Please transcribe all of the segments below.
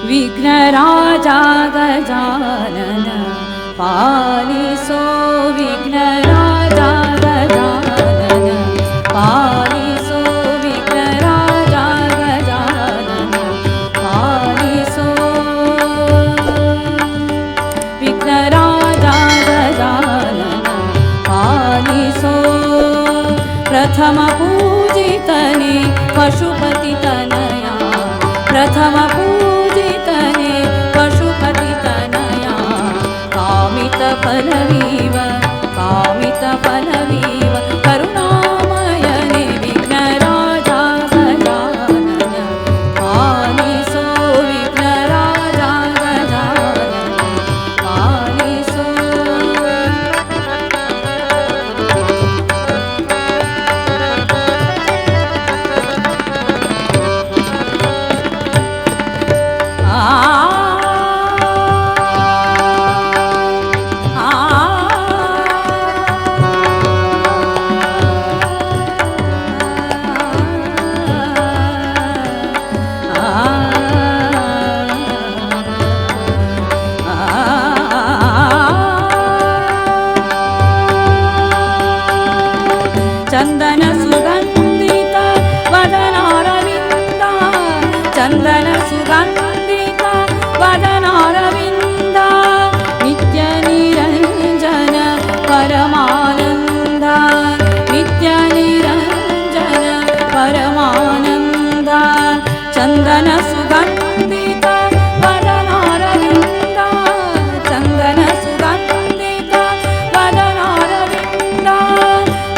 विघ्नराजा गजानन पालिसो विघ्नराजा गजानन पालिसो विघ्नराजा गजानन पालिसो विघ्नराजा गजानन पालिसो प्रथम पूजितने पशुपति तनया प्रथम पूजितने पशुपति तनया कामित फलवीव करुणामयने विघ्नराजा गजानन पालिसो विघ्नराजा गजानन पालिसो चंदन सुगंधित वदनारविंदा चंदन सुगंधित वदनारविंदा नित्य निरंजन परमानंदा नित्य निरंजन परमानंदा चंदन सुगंधित वदनारविंदा चंदन सुगंधित वदनारविंदा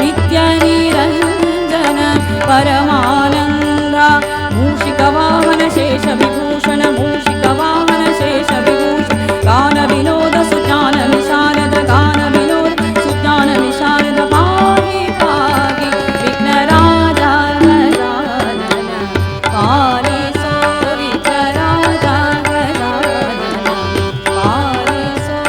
नित्य निरंजन परमानंदा मूषिकवाहन शेष विभूषण मूषिकवाहन शेष विभूषण गान विनोद सुज्ञान विशारद गान विनोद सुज्ञान विशारद पाहि पाहि विघ्नराजा गजानन पालिसो विघ्नराजा गजानन पालिसो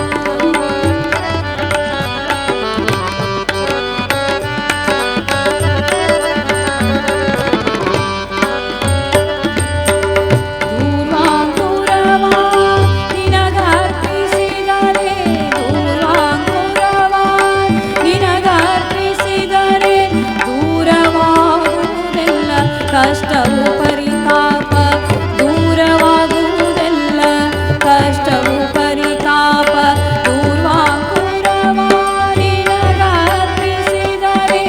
ಕಷ್ಟವು ಪರಿತಾಪ ದೂರವಾಗುವುದೆಲ್ಲ ಕಷ್ಟವು ಪರಿತಾಪ ದೂರ್ವಾಂಕುರವ ನಿನಗರ್ಪಿಸಿದರೆ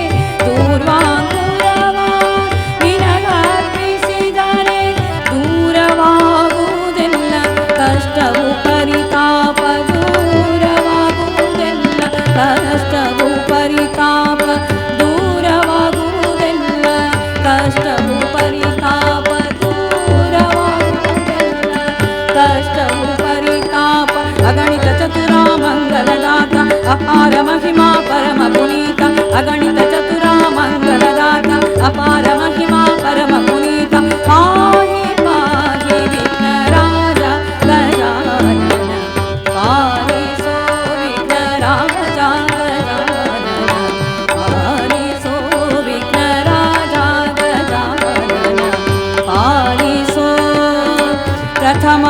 ದೂರ್ವಾಂಕುರವ ನಿನಗರ್ಪಿಸಿದರೆ ದೂರವಾಗುವುದೆಲ್ಲ ಕಷ್ಟವು ಪರಿತಾಪ ದೂರವಾಗುವುದೆಲ್ಲ ಕಷ್ಟವು ಪರಿತಾಪ ದೂರವಾಗುವುದೆಲ್ಲ ಕಷ್ಟವು ಪರಿತಾಪ ದೂರವಾಗುವುದೆಲ್ಲ ಕಷ್ಟವು ಪರಿತಾಪ ಅಗಣಿತ ಚತುರ ಮಂಗಲದಾತ ಅಪಾರ ಮಹಿಮಾ ಪರಮ ಪುನೀತ ಅಗಣಿತ ಚತುರ ಮಂಗಲದಾತ ಅಪಾರ ಮಹಿಮಾ ಪರಮ ಪುನೀತ ಪಾಹಿ ಪಾಹಿ ವಿಘ್ನರಾಜ ಗಜಾನನ ಪಾಲಿಸೋ ವಿಘ್ನರಾಜ ಗಜಾನನ ಪಾಲಿಸೋ ವಿಘ್ನರಾಜ ಗಜಾನನ पालिसो प्रथम